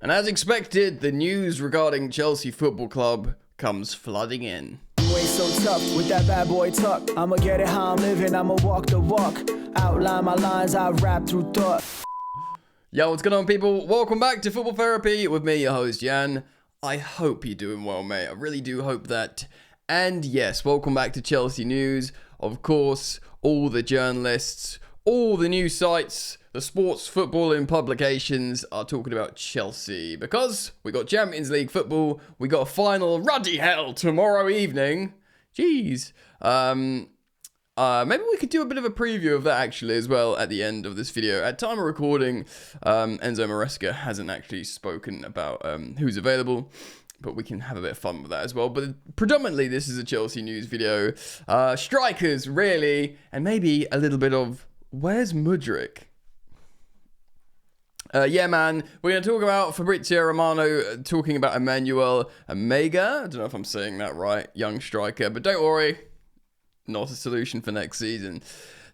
And as expected, the news regarding Chelsea Football Club comes flooding in. You ain't so tough with that bad boy tuck. I'ma get it how I'm living, I'ma walk the walk. Outline my lines, I rap through thought. Yo, what's going on, people? Welcome back to Football Therapy with me, your host, Jan. I hope you're doing well, mate. I really do hope that. And yes, welcome back to Chelsea News. Of course, all the journalists, all the news sites, the sports footballing publications are talking about Chelsea because we got Champions League football. We got a final, ruddy hell, tomorrow evening. Jeez. Maybe we could do a bit of a preview of that actually as well at the end of this video. At time of recording, Enzo Maresca hasn't actually spoken about who's available, but we can have a bit of fun with that as well. But predominantly, this is a Chelsea news video. Strikers, really, and maybe a little bit of where's Mudryk? Yeah, man, we're going to talk about Fabrizio Romano talking about Emmanuel Emegha. I don't know if I'm saying that right, young striker, but don't worry, not a solution for next season.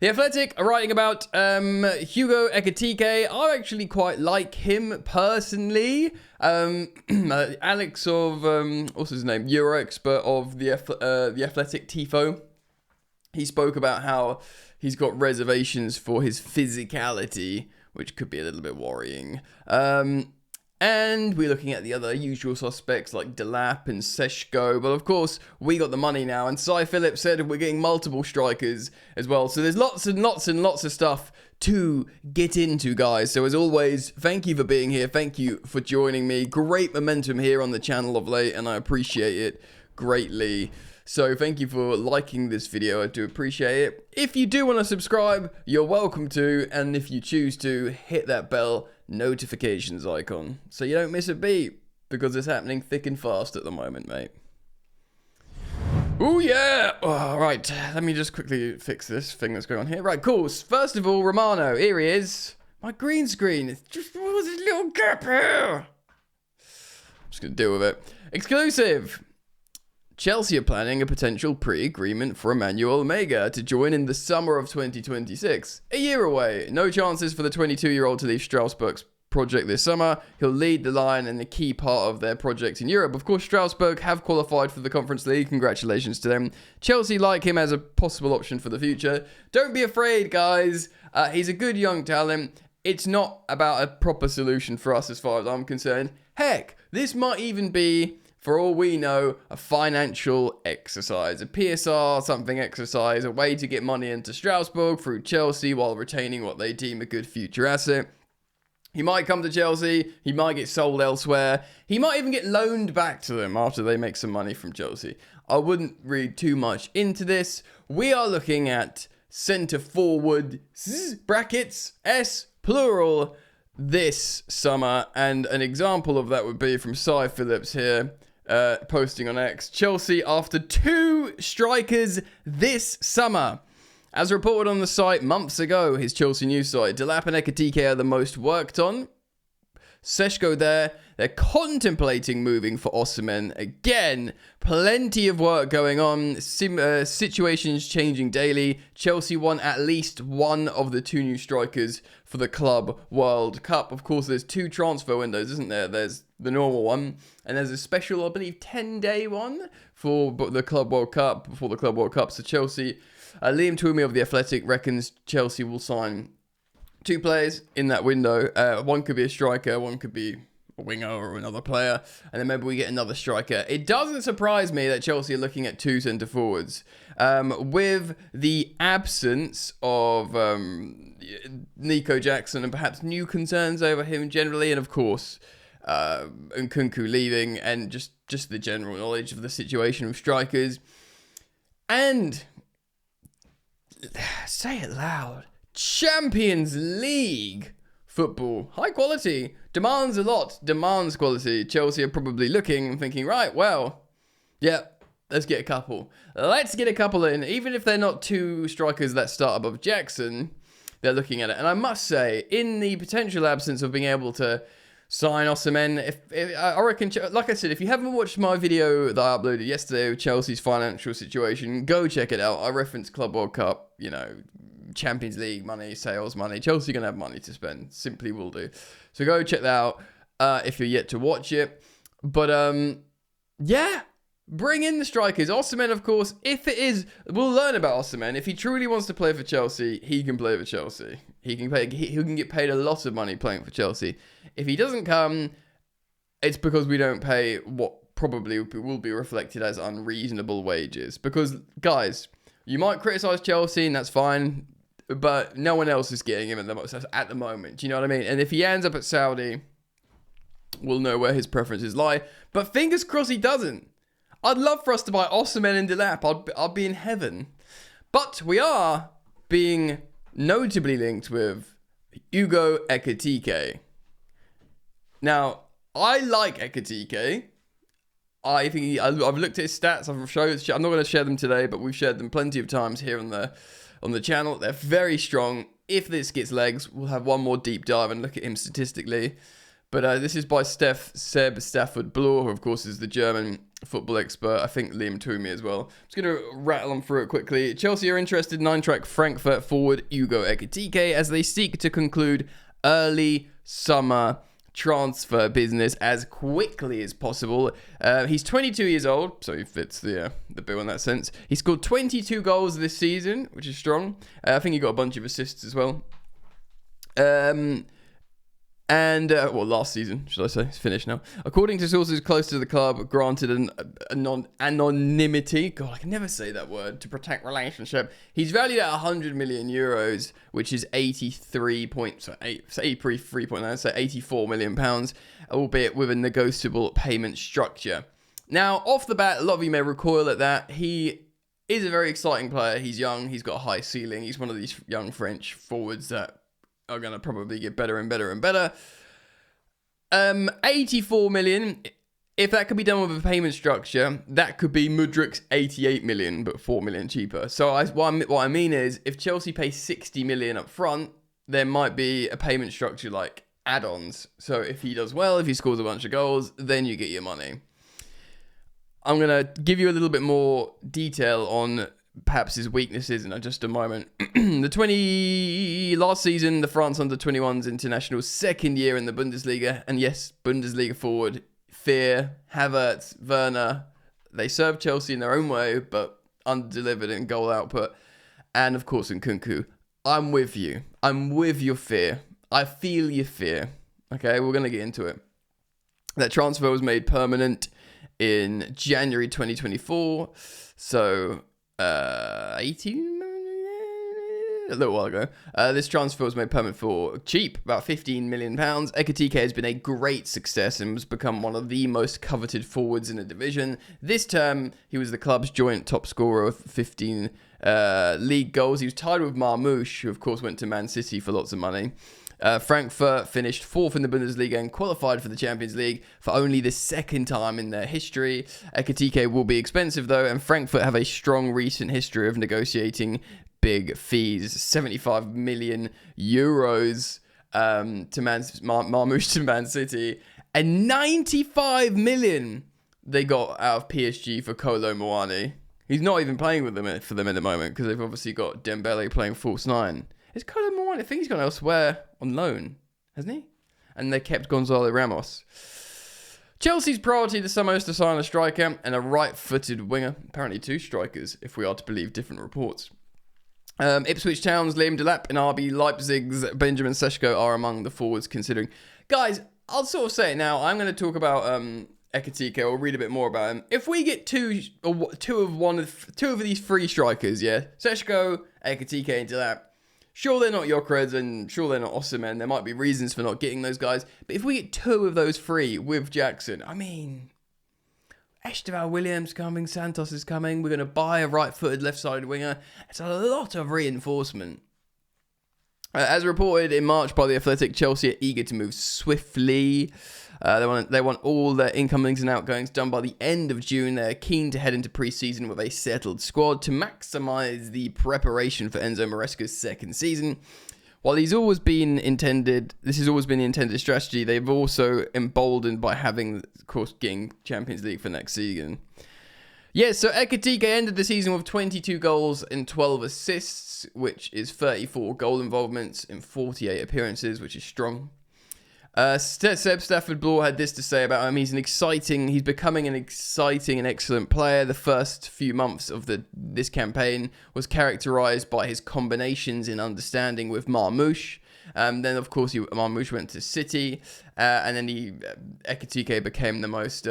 The Athletic are writing about Hugo Ekitike. I actually quite like him personally. Alex of, what's his name, Euro expert of the Athletic Tifo. He spoke about how he's got reservations for his physicality, which could be a little bit worrying. And we're looking at the other usual suspects like Delap and Seshko. But of course, we got the money now. And Cy Phillips said we're getting multiple strikers as well. So there's lots and lots and lots of stuff to get into, guys. So as always, thank you for being here. Thank you for joining me. Great momentum here on the channel of late, and I appreciate it greatly. So thank you for liking this video. I do appreciate it. If you do want to subscribe, you're welcome to. And if you choose to, hit that bell notifications icon so you don't miss a beat, because it's happening thick and fast at the moment, mate. Oh yeah. All right, let me just quickly fix this thing that's going on here. Right, cool. First of all, Romano, here he is. My green screen, it's just was a little gap here. I'm just gonna deal with it. Exclusive. Chelsea are planning a potential pre-agreement for Emmanuel Emegha to join in the summer of 2026. A year away. No chances for the 22-year-old to leave Strasbourg's project this summer. He'll lead the line and a key part of their project in Europe. Of course, Strasbourg have qualified for the Conference League. Congratulations to them. Chelsea like him as a possible option for the future. Don't be afraid, guys. He's a good young talent. It's not about a proper solution for us as far as I'm concerned. Heck, this might even be, for all we know, a financial exercise, a PSR something exercise, a way to get money into Strasbourg through Chelsea while retaining what they deem a good future asset. He might come to Chelsea, he might get sold elsewhere, he might even get loaned back to them after they make some money from Chelsea. I wouldn't read too much into this. We are looking at centre forward, brackets, S, plural, this summer, and an example of that would be from Cy Phillips here. Posting on X, Chelsea after 2 strikers this summer. As reported on the site months ago, his Chelsea news site, Delap and Ekitike are the most worked on. Seshko there. They're contemplating moving for Osimhen. Again, plenty of work going on. Situations changing daily. Chelsea won at least one of the 2 new strikers for the Club World Cup. Of course, there's 2 transfer windows, isn't there? There's the normal one, and there's a special, I believe, 10-day one for the Club World Cup, before the Club World Cup. So Chelsea, Liam Twomey of The Athletic reckons Chelsea will sign 2 players in that window. One could be a striker, one could be a winger or another player, and then maybe we get another striker. It doesn't surprise me that Chelsea are looking at 2 centre forwards. With the absence of Nico Jackson and perhaps new concerns over him generally, and of course Nkunku leaving, and just the general knowledge of the situation with strikers. And say it loud, Champions League football, high quality, demands a lot, demands quality. Chelsea are probably looking and thinking, right, well, yeah, let's get a couple. Let's get a couple in. Even if they're not 2 strikers that start above Jackson, they're looking at it. And I must say, in the potential absence of being able to sign Osimhen, if I reckon, like I said, if you haven't watched my video that I uploaded yesterday of Chelsea's financial situation, go check it out. I referenced Club World Cup, you know, Champions League money, sales money. Chelsea going to have money to spend. Simply will do. So go check that out. if you're yet to watch it. But yeah, bring in the strikers. Osimhen, of course, if it is, we'll learn about Osimhen. If he truly wants to play for Chelsea, he can play for Chelsea. He can get paid a lot of money playing for Chelsea. If he doesn't come, it's because we don't pay what probably will be reflected as unreasonable wages. Because, guys, you might criticise Chelsea, and that's fine, but no one else is getting him at the moment. Do you know what I mean? And if he ends up at Saudi, we'll know where his preferences lie. But fingers crossed he doesn't. I'd love for us to buy Osimhen and Delap. I'd be in heaven. But we are being notably linked with Hugo Ekitike. Now, I like Ekitike. I think I've looked at his stats. I'm not going to share them today, but we've shared them plenty of times here on the channel. They're very strong. If this gets legs, we'll have one more deep dive and look at him statistically. But this is by Seb Stafford Bloor, who of course is the German football expert. I think Liam Toomey as well. I'm just going to rattle on through it quickly. Chelsea are interested in Eintracht Frankfurt forward Hugo Ekitike as they seek to conclude early summer transfer business as quickly as possible. He's 22 years old, so he fits the bill in that sense. He scored 22 goals this season, which is strong. I think he got a bunch of assists as well. Last season, should I say? It's finished now. According to sources close to the club, granted anonymity, God, I can never say that word, to protect relationship, he's valued at 100 million euros, which is 84 million pounds, albeit with a negotiable payment structure. Now, off the bat, a lot of you may recoil at that. He is a very exciting player. He's young. He's got a high ceiling. He's one of these young French forwards that are going to probably get better and better and better. 84 million, if that could be done with a payment structure, that could be Mudryk's 88 million, but 4 million cheaper. So what I mean is, if Chelsea pay 60 million up front, there might be a payment structure like add-ons. So if he does well, if he scores a bunch of goals, then you get your money. I'm going to give you a little bit more detail on perhaps his weaknesses in just a moment. Last season, the France under-21s international, second year in the Bundesliga, and yes, Bundesliga forward, Fear, Havertz, Werner, they served Chelsea in their own way, but under-delivered in goal output, and of course in Nkunku. I'm with you. I'm with your Fear. I feel your Fear. Okay, we're going to get into it. That transfer was made permanent in January 2024, so a little while ago. This transfer was made permanent for cheap, about £15 million. Ekitike has been a great success and has become one of the most coveted forwards in the division. This term, he was the club's joint top scorer of 15 league goals. He was tied with Marmoush, who of course went to Man City for lots of money. Frankfurt finished fourth in the Bundesliga and qualified for the Champions League for only the second time in their history. Ekitike will be expensive though, and Frankfurt have a strong recent history of negotiating big fees. 75 million euros to Marmoush to Man City, and 95 million they got out of PSG for Kolo Muani. He's not even playing for them at the moment because they've obviously got Dembele playing false nine. Is Kolo Muani? I think he's gone elsewhere on loan, hasn't he? And they kept Gonzalo Ramos. Chelsea's priority this summer is to sign a striker and a right-footed winger. Apparently 2 strikers, if we are to believe different reports. Ipswich Town's Liam Delap and RB Leipzig's Benjamin Seschko are among the forwards considering. Guys, I'll sort of say it now. I'm going to talk about Ekitike, or read a bit more about him. If we get two of these 3 strikers, yeah, Seschko, Ekitike, and Delap. Sure, they're not Gyökeres, and sure, they're not Osimhen. There might be reasons for not getting those guys. But if we get 2 of those 3 with Jackson, I mean, Esteval Williams coming, Santos is coming. We're going to buy a right-footed, left-sided winger. It's a lot of reinforcement. As reported in March by The Athletic, Chelsea are eager to move swiftly. They want all their incomings and outgoings done by the end of June. They're keen to head into pre-season with a settled squad to maximise the preparation for Enzo Maresca's second season. While this has always been the intended strategy, they've also emboldened by having, of course, getting Champions League for next season. Yeah, so Ekitike ended the season with 22 goals and 12 assists, which is 34 goal involvements in 48 appearances, which is strong. Seb Stafford-Bloor had this to say about him. He's becoming an exciting and excellent player. The first few months of this campaign was characterized by his combinations in understanding with Marmoush. Then, of course, Marmoush went to City, and then Ekitike became the most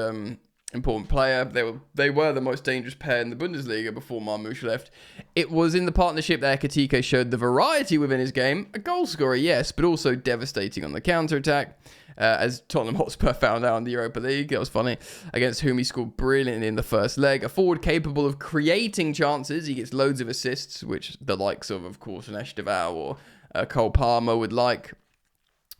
important player. They were the most dangerous pair in the Bundesliga before Marmoush left. It was in the partnership that Ekitike showed the variety within his game. A goal scorer, yes, but also devastating on the counter-attack. As Tottenham Hotspur found out in the Europa League, it was funny, against whom he scored brilliantly in the first leg. A forward capable of creating chances. He gets loads of assists, which the likes of course, an Esteval or Cole Palmer would like.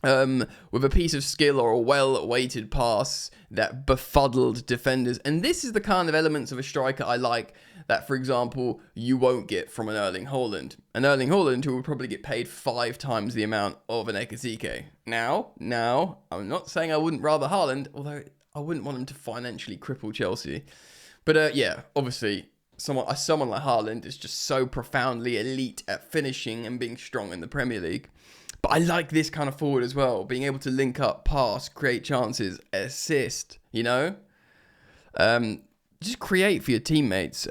With a piece of skill or a well-weighted pass that befuddled defenders. And this is the kind of elements of a striker I like that, for example, you won't get from an Erling Haaland. An Erling Haaland who will probably get paid 5 times the amount of an Ekitike. Now, I'm not saying I wouldn't rather Haaland, although I wouldn't want him to financially cripple Chelsea. But yeah, obviously, someone like Haaland is just so profoundly elite at finishing and being strong in the Premier League. But I like this kind of forward as well, being able to link up, pass, create chances, assist, just create for your teammates.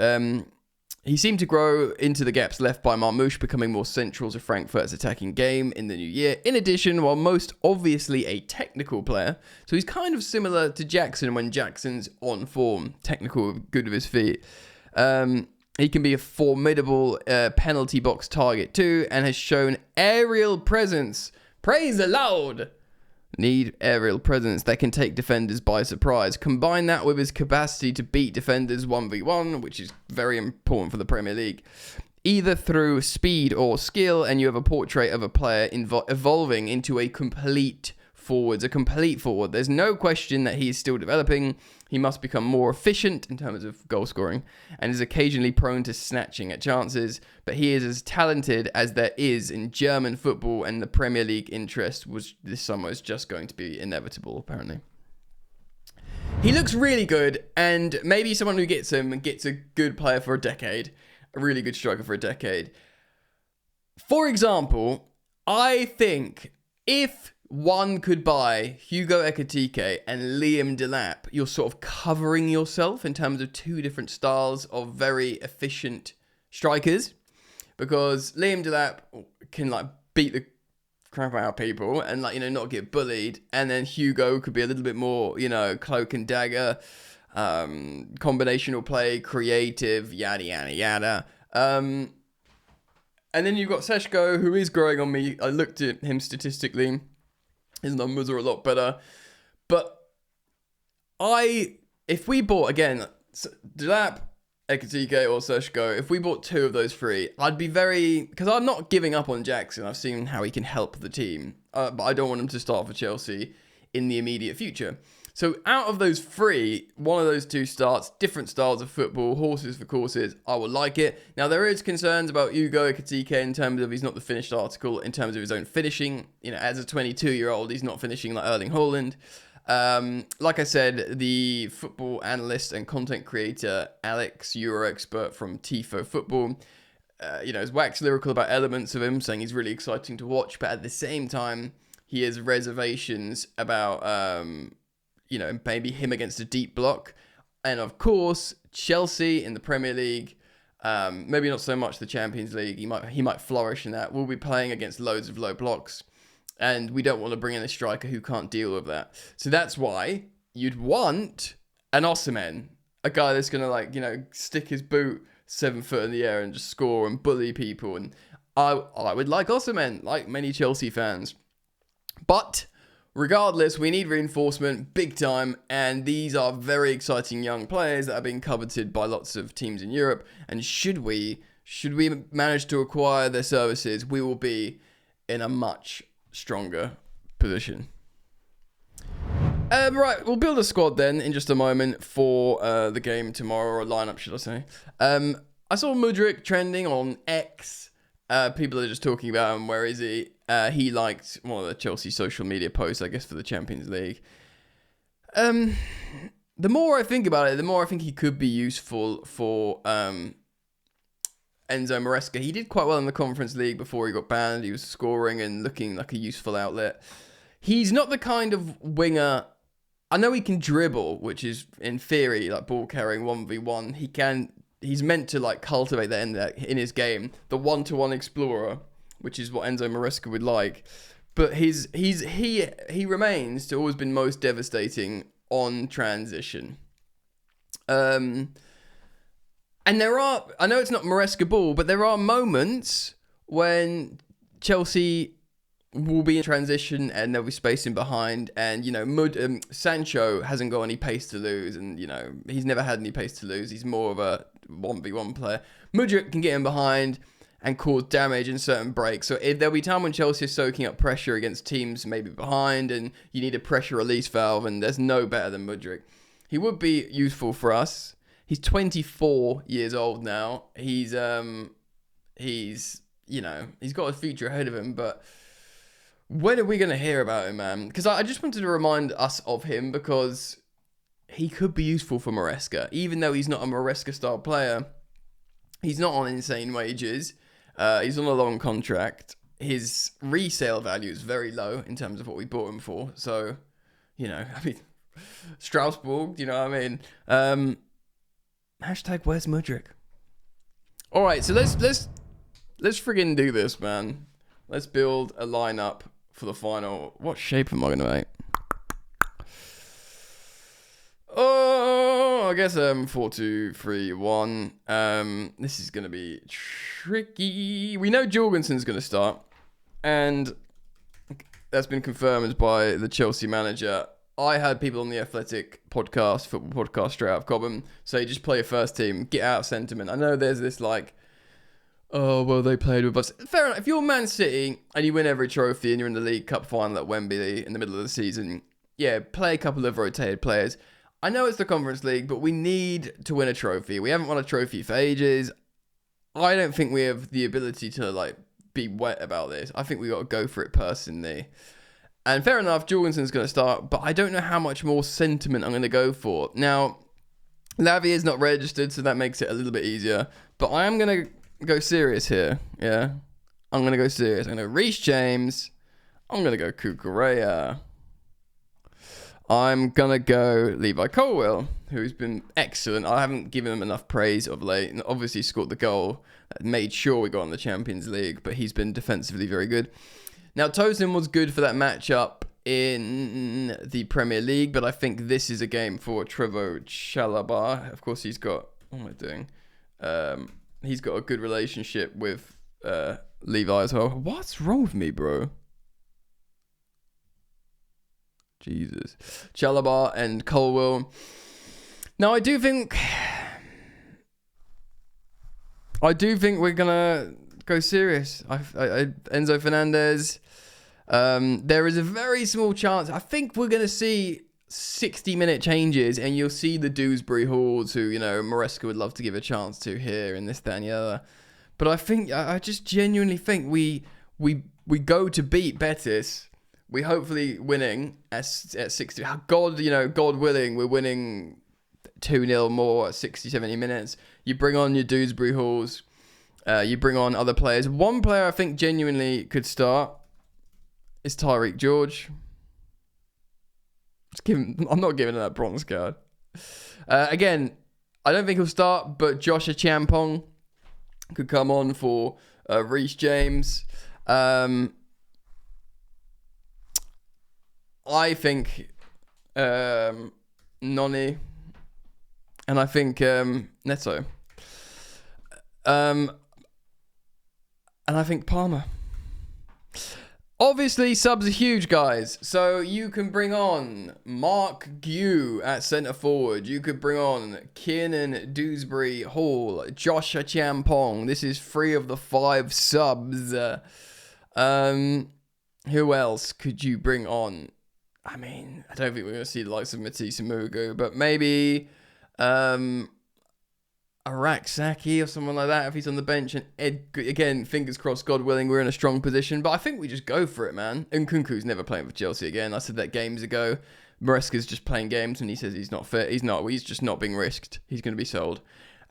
He seemed to grow into the gaps left by Marmoush, becoming more central to Frankfurt's attacking game in the new year. In addition, while most obviously a technical player, so he's kind of similar to Jackson when Jackson's on form, technical, good with his feet. He can be a formidable penalty box target too, and has shown aerial presence. Praise the Lord! Need aerial presence that can take defenders by surprise. Combine that with his capacity to beat defenders 1v1, which is very important for the Premier League. Either through speed or skill, and you have a portrait of a player evolving into a complete forward. There's no question that he is still developing. He must become more efficient in terms of goal scoring and is occasionally prone to snatching at chances, but he is as talented as there is in German football, and the Premier League interest this summer is just going to be inevitable, apparently. He looks really good, and maybe someone who gets him gets a good player for a decade, a really good striker for a decade. For example, I think if one could buy Hugo Ekitike and Liam Delap, you're sort of covering yourself in terms of 2 different styles of very efficient strikers, because Liam Delap can beat the crap out of people and not get bullied, and then Hugo could be a little bit more cloak and dagger, combinational play, creative, yada yada yada. And then you've got Seshko, who is growing on me. I looked at him statistically. His numbers are a lot better. But if we bought, again, Delap, Ekitike or Seshko, if we bought 2 of those 3, I'd be because I'm not giving up on Jackson. I've seen how he can help the team. But I don't want him to start for Chelsea in the immediate future. So out of those 3, one of those 2 starts, different styles of football, horses for courses, I will like it. Now, there is concerns about Hugo Ekitike in terms of he's not the finished article, in terms of his own finishing. As a 22-year-old, he's not finishing like Erling Haaland. Like I said, the football analyst and content creator Alex, Euro-expert from Tifo Football, is wax lyrical about elements of him, saying he's really exciting to watch, but at the same time, he has reservations about maybe him against a deep block. And of course, Chelsea in the Premier League, maybe not so much the Champions League. He might flourish in that. We'll be playing against loads of low blocks, and we don't want to bring in a striker who can't deal with that. So that's why you'd want an Osimhen, a guy that's going to stick his boot 7 foot in the air and just score and bully people. And I would like Osimhen, like many Chelsea fans. But regardless, we need reinforcement big time, and these are very exciting young players that are being coveted by lots of teams in Europe. And should we manage to acquire their services, we will be in a much stronger position. Right, we'll build a squad then in just a moment for the game tomorrow, or a lineup, should I say. I saw Mudryk trending on X. People are just talking about him. Where is he? He liked one of the Chelsea social media posts, I guess, for the Champions League. The more I think about it, the more I think he could be useful for Enzo Maresca. He did quite well in the Conference League before he got banned. He was scoring and looking like a useful outlet. He's not the kind of winger. I know he can dribble, which is in theory like ball carrying 1v1. He's meant to like cultivate that in his game, the 1-to-1 explorer, which is what Enzo Maresca would like. But he remains to always been most devastating on transition. And I know it's not Maresca ball, but there are moments when Chelsea will be in transition and they'll be spacing behind, and Sancho hasn't got any pace to lose, and he's never had any pace to lose. He's more of a 1v1 player. Mudryk can get in behind and cause damage in certain breaks. So if there'll be time when Chelsea is soaking up pressure against teams maybe behind, and you need a pressure release valve, and there's no better than Mudryk. He would be useful for us. He's 24 years old now. He's got a future ahead of him, but when are we going to hear about him, man? Because I just wanted to remind us of him, because he could be useful for Maresca. Even though he's not a Maresca-style player, he's not on insane wages. He's on a long contract. His resale value is very low in terms of what we bought him for. So, Strasbourg, you know what I mean? Hashtag where's Mudryk? All right, so let's friggin' do this, man. Let's build a lineup for the final. What shape am I gonna make? Oh, I guess 4-2-3-1. This is gonna be tricky. We know Jorgensen's gonna start, and that's been confirmed by the Chelsea manager. I had people on the Athletic podcast, football podcast, straight out of Cobham, say just play your first team, get out of sentiment. I know there's this like, oh, well, they played with us. Fair enough. If you're Man City and you win every trophy and you're in the League Cup final at Wembley in the middle of the season, yeah, play a couple of rotated players. I know it's the Conference League, but we need to win a trophy. We haven't won a trophy for ages. I don't think we have the ability to like be wet about this. I think we got to go for it personally. And fair enough, Jorgensen's going to start, but I don't know how much more sentiment I'm going to go for. Now, Lavia is not registered, so that makes it a little bit easier. But I am going to go serious here, yeah? I'm going to go serious. I'm going to Reece James. I'm going to go Cucurella. I'm going to go Levi Colwill, who's been excellent. I haven't given him enough praise of late. And obviously scored the goal that made sure we got in the Champions League, but he's been defensively very good. Now, Tosin was good for that matchup in the Premier League, but I think this is a game for Trevoh Chalobah. Of course, he's got... What am I doing? He's got a good relationship with Levi as well. What's wrong with me, bro? Jesus. Chalobah and Colwill. Now, I do think we're going to go serious. Enzo Fernandez. There is a very small chance. I think we're going to see 60-minute changes, and you'll see the Dewsbury Halls, who, Maresca would love to give a chance to here and this, that, and the other. But I just genuinely think we go to beat Betis. We hopefully winning at 60. God willing, we're winning 2-0 more at 60, 70 minutes. You bring on your Dewsbury Halls. You bring on other players. One player I think genuinely could start is Tyreek George. I'm not giving him that bronze card. Again, I don't think he'll start, but Joshua Champong could come on for Reece James. I think Noni, and I think Neto. And I think Palmer. Obviously, subs are huge, guys. So you can bring on Mark Guew at centre forward. You could bring on Kiernan Dewsbury Hall, Joshua Champong. This is 3 of the 5 subs. Who else could you bring on? I mean, I don't think we're going to see the likes of Matisse Mugu, but maybe Arak Saki or someone like that if he's on the bench. And again, fingers crossed, God willing, we're in a strong position. But I think we just go for it, man. And Nkunku's never playing for Chelsea again. I said that games ago. Maresca's just playing games when he says he's not fit. He's not. He's just not being risked. He's going to be sold.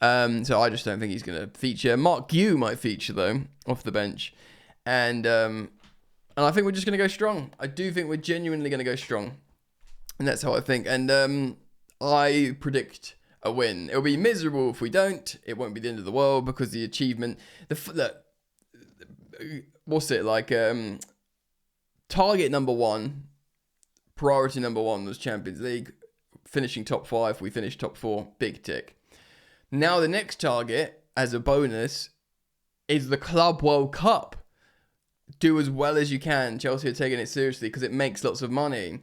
So I just don't think he's going to feature. Mark Guew might feature, though, off the bench. And And I think we're just going to go strong. I do think we're genuinely going to go strong. And that's how I think. And I predict a win. It'll be miserable if we don't. It won't be the end of the world because the achievement... what's it like? Target number one, priority number one was Champions League. Finishing top 5, we finished top 4. Big tick. Now the next target, as a bonus, is the Club World Cup. Do as well as you can. Chelsea are taking it seriously because it makes lots of money.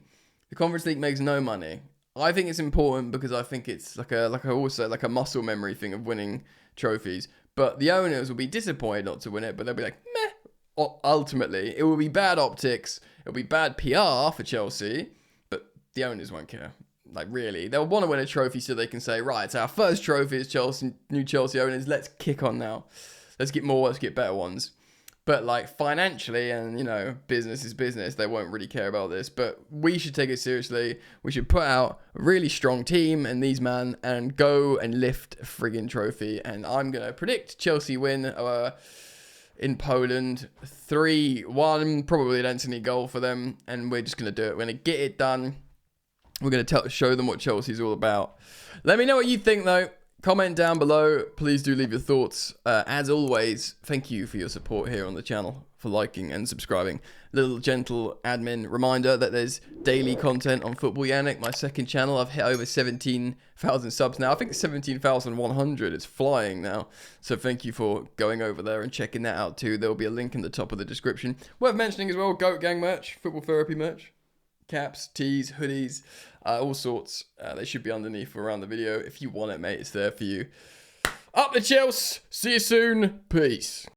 The Conference League makes no money. I think it's important because I think it's like a muscle memory thing of winning trophies. But the owners will be disappointed not to win it, but they'll be like, meh. Ultimately, it will be bad optics. It'll be bad PR for Chelsea, but the owners won't care. Like, really, they'll want to win a trophy so they can say, right, it's our first trophy as Chelsea, new Chelsea owners. Let's kick on now. Let's get more. Let's get better ones. But like financially and, you know, business is business. They won't really care about this. But we should take it seriously. We should put out a really strong team and these men and go and lift a friggin' trophy. And I'm going to predict Chelsea win in Poland. 3-1, probably an Anthony goal for them. And we're just going to do it. We're going to get it done. We're going to show them what Chelsea's all about. Let me know what you think, though. Comment down below. Please do leave your thoughts. As always, thank you for your support here on the channel, for liking and subscribing. Little gentle admin reminder that there's daily content on Football Yannick, my second channel. I've hit over 17,000 subs now. I think 17,100. It's flying now. So thank you for going over there and checking that out too. There'll be a link in the top of the description. Worth mentioning as well, Goat Gang merch, Football Therapy merch. Caps, tees, hoodies, all sorts. They should be underneath or around the video. If you want it, mate, it's there for you. Up the Chelsea. See you soon. Peace.